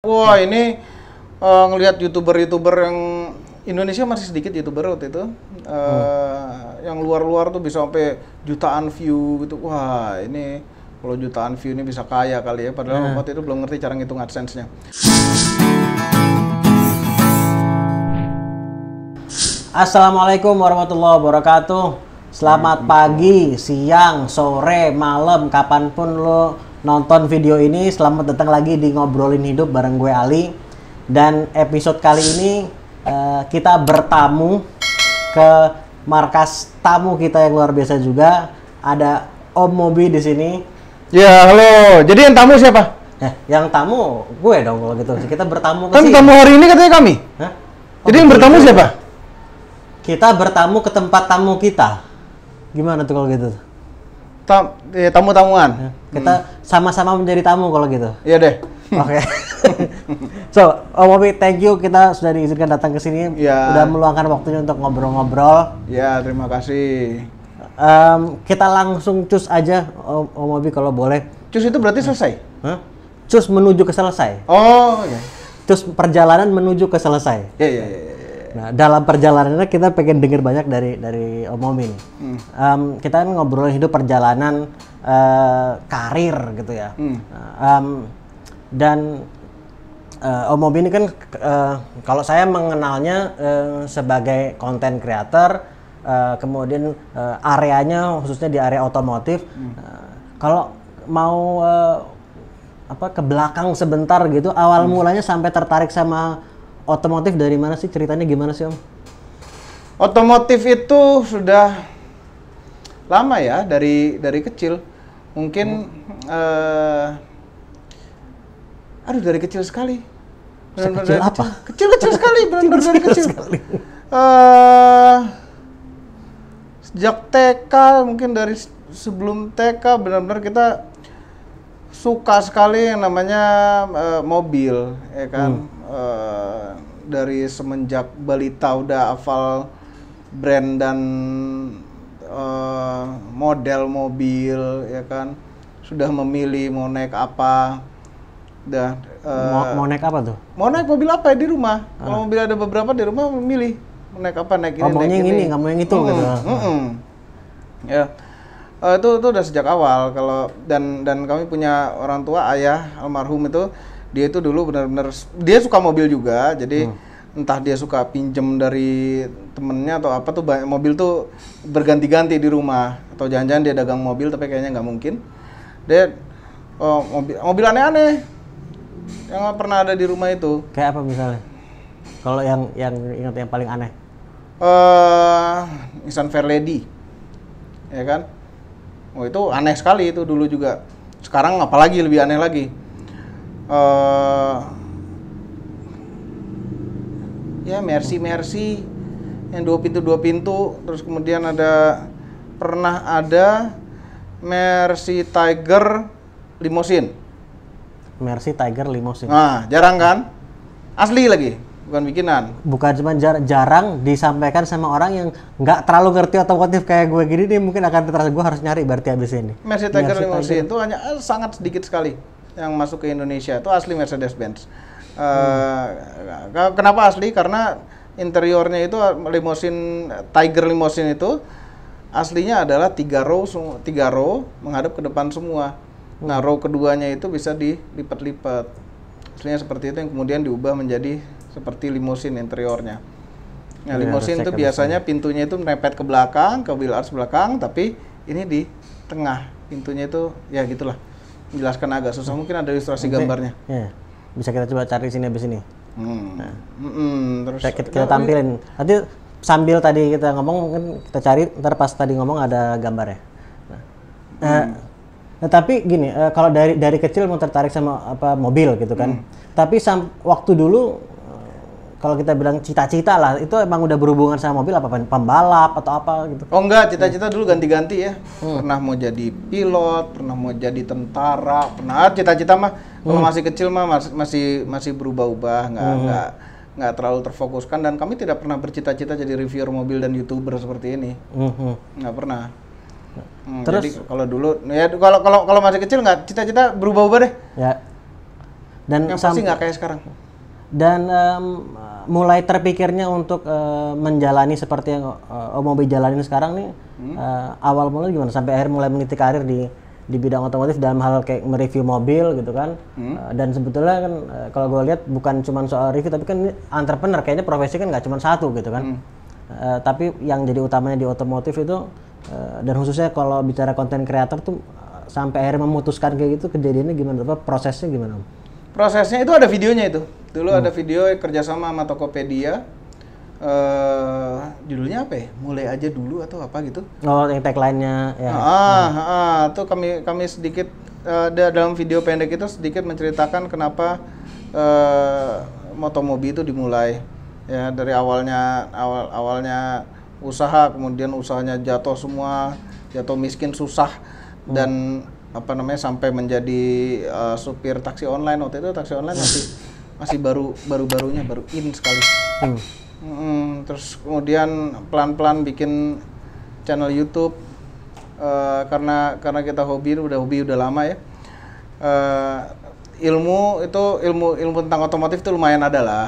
Wah ini ngelihat youtuber yang Indonesia masih sedikit youtuber waktu itu, yang luar-luar tuh bisa sampai jutaan view gitu. Wah ini kalau jutaan view ini bisa kaya kali ya. Padahal waktu itu belum ngerti cara ngitung AdSense-nya. Assalamualaikum warahmatullahi wabarakatuh. Selamat pagi, siang, sore, malam, kapanpun lo nonton video ini. Selamat datang lagi di Ngobrolin Hidup bareng gue Ali. Dan episode kali ini kita bertamu ke markas tamu kita yang luar biasa juga. Ada Om Mobi di sini. Ya halo. Jadi yang tamu siapa? Yang tamu gue dong kalau gitu. Kita bertamu ke Kan sini. tamu hari ini katanya kami. Hah? Jadi yang bertamu siapa? Kita bertamu ke tempat tamu kita. Gimana tuh kalau gitu? Tamu-tamuan. Kita sama-sama menjadi tamu kalau gitu. Iya deh. Oke. So, Om Mobi, thank you kita sudah diizinkan datang ke sini. Ya. Udah meluangkan waktunya untuk ngobrol-ngobrol. Ya terima kasih. Kita langsung cus aja, Om Mobi kalau boleh. Cus itu berarti selesai? Hah? Cus menuju ke selesai. Oh ya. Cus perjalanan menuju ke selesai. Ya. Nah, dalam perjalanannya kita pengen denger banyak dari Om Mobi nih. Kita kan ngobrolin hidup perjalanan karir gitu ya. Dan Om Mobi ini kan kalau saya mengenalnya sebagai content creator, kemudian areanya khususnya di area otomotif. Kalau mau ke belakang sebentar gitu, awal mulanya sampai tertarik sama otomotif dari mana sih, ceritanya gimana sih Om? Otomotif itu sudah lama ya, dari kecil. Mungkin dari kecil sekali. Sekecil apa? Kecil sekali, benar-benar dari kecil. Sejak TK, mungkin dari sebelum TK benar-benar kita suka sekali yang namanya mobil, ya kan. Dari semenjak balita udah hafal brand dan model mobil, ya kan. Sudah memilih mau naik apa. Mau naik apa tuh? Mau naik mobil apa ya di rumah. Kalau mobil ada beberapa di rumah, memilih mau naik apa, naik ini, maunya naik yang ini, nggak mau yang itu gitu. Ya. Itu udah sejak awal. Kalau dan kami punya orang tua, ayah almarhum itu, dia itu dulu benar-benar dia suka mobil juga. Jadi entah dia suka pinjem dari temennya atau apa tuh, mobil tuh berganti-ganti di rumah, atau jangan-jangan dia dagang mobil tapi kayaknya nggak mungkin. Dia mobil aneh-aneh yang nggak pernah ada di rumah itu. Kayak apa misalnya? Kalau yang ingat yang paling aneh? Nissan Fairlady, ya kan? Oh itu aneh sekali itu dulu juga. Sekarang apalagi lebih aneh lagi. Ya Mercy yang dua pintu, terus kemudian pernah ada Mercy Tiger Limousine. Mercy Tiger Limousine. Nah, jarang kan? Asli lagi, bukan bikinan. Bukan cuma jarang disampaikan sama orang yang nggak terlalu ngerti otomotif kayak gue gini nih, mungkin akan terasa gue harus nyari berarti abis ini. Mercy Tiger Limousine itu hanya sangat sedikit sekali yang masuk ke Indonesia, itu asli Mercedes-Benz. Kenapa asli? Karena interiornya itu Tiger Limousine itu aslinya adalah 3 row menghadap ke depan semua. Nah, row keduanya itu bisa dilipat-lipat. Aslinya seperti itu, yang kemudian diubah menjadi seperti limousine interiornya. Nah, limousine itu biasanya pintunya itu mepet ke belakang, ke wheel arch belakang, tapi ini di tengah. Pintunya itu ya gitulah. Menjelaskan agak susah, mungkin ada ilustrasi gambarnya. Ya. Bisa kita coba cari sini abis ini. Terus kita tampilin. Nanti sambil tadi kita ngomong, mungkin kita cari, ntar pas tadi ngomong ada gambarnya. Nah, tapi gini, kalau dari kecil mau tertarik sama mobil gitu kan. Tapi waktu dulu kalau kita bilang cita-cita lah, itu emang udah berhubungan sama mobil, apa pembalap atau apa gitu? Oh enggak, cita-cita dulu ganti-ganti ya. Pernah mau jadi pilot, pernah mau jadi tentara, pernah cita-cita mah kalau masih kecil mah masih berubah-ubah, nggak terlalu terfokuskan, dan kami tidak pernah bercita-cita jadi reviewer mobil dan YouTuber seperti ini. Nggak pernah. Terus jadi kalau dulu ya kalau masih kecil nggak cita-cita berubah-ubah deh. Ya. Dan yang pasti nggak kayak sekarang. Dan mulai terpikirnya untuk menjalani seperti yang Om Mobi jalanin sekarang nih, awal mulai gimana sampai akhir mulai meniti karir di bidang otomotif dalam hal kayak mereview mobil gitu kan. Dan sebetulnya kan kalau gue lihat bukan cuma soal review, tapi kan ini entrepreneur, kayaknya profesi kan nggak cuma satu gitu kan. Tapi yang jadi utamanya di otomotif itu dan khususnya kalau bicara konten kreator tuh sampai akhirnya memutuskan kayak gitu, kejadiannya gimana, apa prosesnya gimana? Prosesnya itu ada videonya itu. Dulu ada video kerjasama sama Tokopedia. Judulnya apa ya? Mulai aja dulu atau apa gitu. Oh, yang tagline-nya ya. Itu kami sedikit dalam video pendek itu sedikit menceritakan kenapa Motomobi itu dimulai. Ya, dari awalnya usaha, kemudian usahanya jatuh semua, jatuh miskin, susah, dan apa namanya sampai menjadi supir taksi online. Waktu itu taksi online masih baru-barunya, baru in sekali. Terus kemudian pelan-pelan bikin channel YouTube karena kita hobi udah lama ya. Ilmu tentang otomotif itu lumayan ada lah,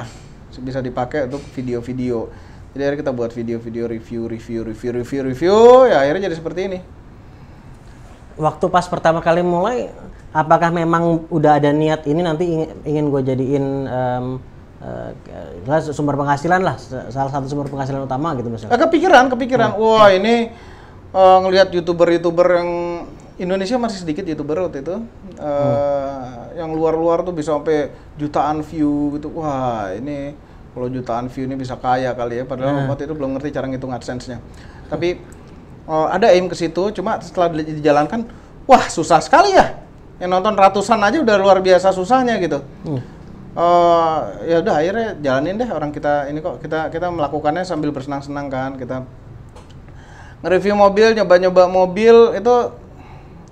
bisa dipakai untuk video-video. Jadi akhirnya kita buat video-video review, ya akhirnya jadi seperti ini. Waktu pas pertama kali mulai, apakah memang udah ada niat ini nanti ingin gue jadiin sumber penghasilan lah, salah satu sumber penghasilan utama gitu misalnya? Kepikiran. Wah, ini ngelihat youtuber yang Indonesia masih sedikit youtuber waktu itu, yang luar tuh bisa sampai jutaan view gitu. Wah, ini kalau jutaan view ini bisa kaya kali ya. Padahal waktu itu belum ngerti cara ngitung AdSense-nya. Tapi ada aim ke situ. Cuma setelah dijalankan, wah susah sekali ya. Yang nonton ratusan aja udah luar biasa susahnya gitu. Ya udah akhirnya jalanin deh, orang kita ini kok kita melakukannya sambil bersenang-senang kan. Kita nge-review mobil, nyoba-nyoba mobil itu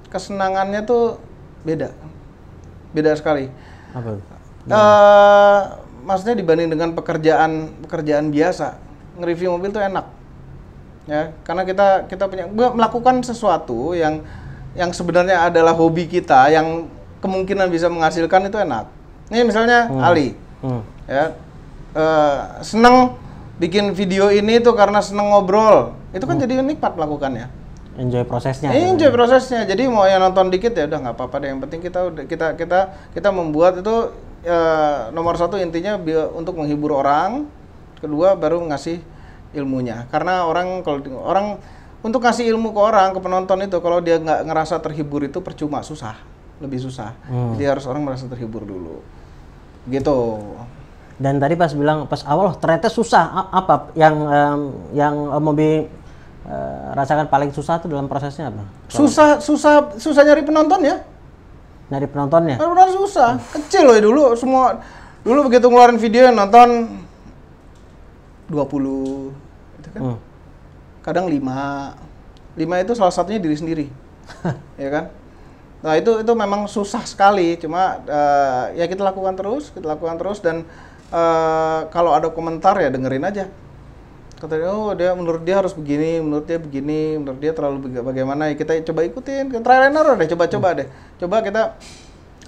kesenangannya tuh beda sekali. Apa? Maksudnya dibanding dengan pekerjaan biasa, nge-review mobil tuh enak, ya karena kita melakukan sesuatu yang sebenarnya adalah hobi kita, yang kemungkinan bisa menghasilkan, itu enak. Ini misalnya Ali, ya seneng bikin video ini tuh karena seneng ngobrol, itu kan jadi nikmat melakukannya. Enjoy prosesnya. Prosesnya. Jadi mau yang nonton dikit ya udah nggak apa-apa deh. Yang penting kita membuat itu nomor satu intinya untuk menghibur orang. Kedua baru ngasih ilmunya. Karena orang untuk ngasih ilmu ke orang, ke penonton itu, kalau dia nggak ngerasa terhibur itu percuma, lebih susah. Jadi harus orang merasa terhibur dulu. Gitu. Dan tadi pas awal ternyata susah, apa yang Om Mobi rasakan paling susah tuh dalam prosesnya apa? Susah nyari penonton ya. Nyari penontonnya? Benar susah. Kecil loh dulu begitu ngeluarin video yang nonton 20 itu kan. Kadang 5 itu salah satunya diri sendiri. Ya kan? Nah, itu memang susah sekali, cuma ya kita lakukan terus dan kalau ada komentar ya dengerin aja. Katanya, menurut dia harus begini, menurut dia terlalu bagaimana, ya kita coba ikutin, trial and error deh, coba deh. Coba kita,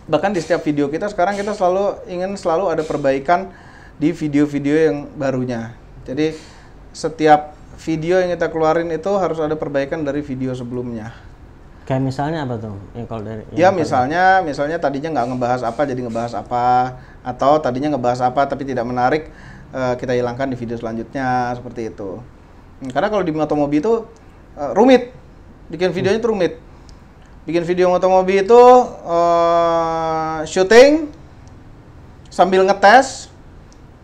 bahkan di setiap video kita sekarang kita ingin selalu ada perbaikan di video-video yang barunya. Jadi setiap video yang kita keluarin itu harus ada perbaikan dari video sebelumnya. Kayak misalnya apa tuh? Misalnya tadinya nggak ngebahas apa jadi ngebahas apa, atau tadinya ngebahas apa tapi tidak menarik, kita hilangkan di video selanjutnya, seperti itu. Karena kalau di Motomobi itu rumit, bikin videonya itu rumit. Bikin video Motomobi itu syuting sambil ngetes,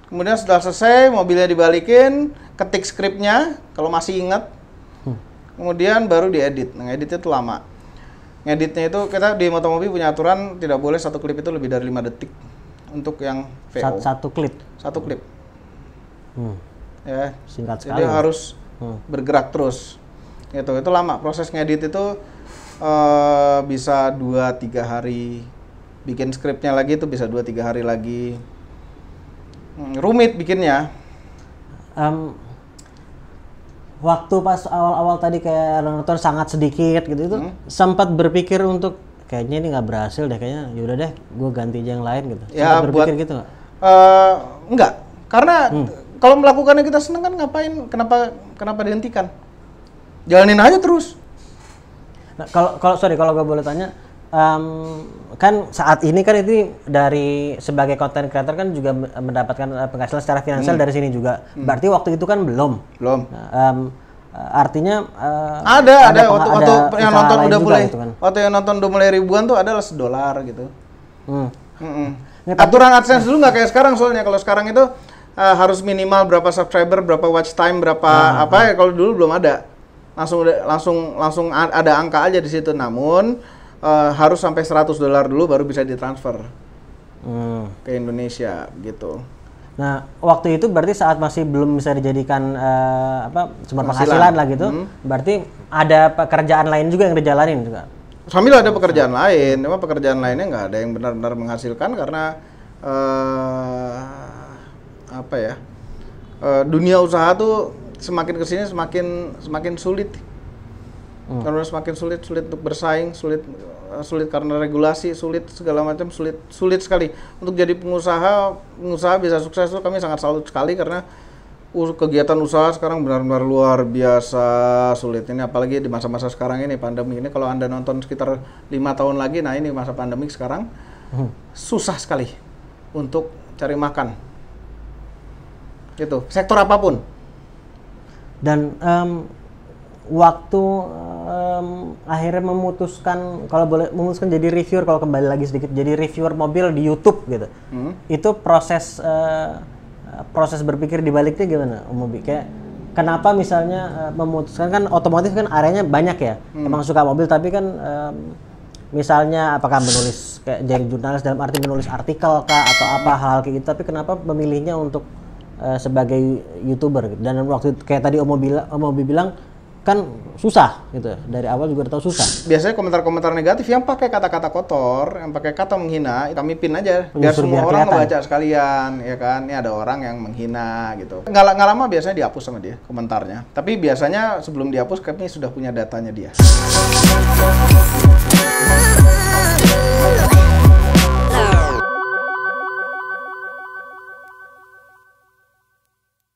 kemudian setelah selesai mobilnya dibalikin, ketik skripnya kalau masih ingat, kemudian baru diedit. Nah, editnya itu lama. Ngeditnya itu kita di Motomobi punya aturan tidak boleh satu klip itu lebih dari 5 detik untuk yang VO. Satu klip. Ya, singkat sekali. Jadi harus bergerak terus. Itu lama. Proses ngedit itu bisa 2-3 hari. Bikin skripnya lagi itu bisa 2-3 hari lagi. Rumit bikinnya. Waktu pas awal-awal tadi kayak nonton sangat sedikit gitu, itu sempat berpikir untuk kayaknya ini nggak berhasil deh, kayaknya yaudah deh gue ganti aja yang lain gitu. Ya, Sempat berpikir gitu nggak? Enggak, karena kalau melakukannya kita seneng kan ngapain? Kenapa dihentikan? Jalanin aja terus. Nah, kalau gue boleh tanya, kan saat ini kan itu dari sebagai content creator kan juga mendapatkan penghasilan secara finansial dari sini juga. Berarti waktu itu kan belum. Nah, artinya ada waktu yang usaha nonton lain udah juga mulai gitu kan. waktu yang nonton udah mulai ribuan tuh adalah $1 gitu. Aturan AdSense dulu nggak kayak sekarang, soalnya kalau sekarang itu harus minimal berapa subscriber, berapa watch time, berapa apa ya, kalau dulu belum ada. Langsung ada angka aja di situ. Namun harus sampai $100 dulu baru bisa ditransfer ke Indonesia gitu. Nah, waktu itu berarti saat masih belum bisa dijadikan sumber penghasilan lah gitu. Berarti ada pekerjaan lain juga yang dijalanin juga. Sambil ada pekerjaan lain, memang pekerjaan lainnya nggak ada yang benar-benar menghasilkan karena dunia usaha tuh semakin kesini semakin sulit. Karena semakin sulit untuk bersaing, sulit karena regulasi, sulit segala macam, sulit sekali untuk jadi pengusaha bisa sukses tuh. Kami sangat salut sekali karena kegiatan usaha sekarang benar-benar luar biasa sulit ini, apalagi di masa-masa sekarang ini, pandemi ini. Kalau Anda nonton sekitar 5 tahun lagi, nah ini masa pandemik sekarang, susah sekali untuk cari makan gitu, sektor apapun. Dan waktu akhirnya memutuskan, kalau boleh memutuskan jadi reviewer, kalau kembali lagi sedikit, jadi reviewer mobil di YouTube gitu, itu proses berpikir di baliknya gimana, Om Mobi? Kayak kenapa misalnya memutuskan, kan otomotif kan areanya banyak ya, emang suka mobil, tapi kan misalnya apakah menulis kayak jadi jurnalis dalam arti menulis artikel kah atau apa hal kayak gitu, tapi kenapa memilihnya untuk sebagai YouTuber gitu? Dan waktu kayak tadi Om Mobi bilang kan susah gitu, dari awal juga udah tahu susah. Biasanya komentar-komentar negatif yang pakai kata-kata kotor, yang pakai kata menghina, kami pin aja biar semua orang ngebaca sekalian, ya kan. Ini ada orang yang menghina gitu. Nggak lama biasanya dihapus sama dia komentarnya. Tapi biasanya sebelum dihapus kami sudah punya datanya dia.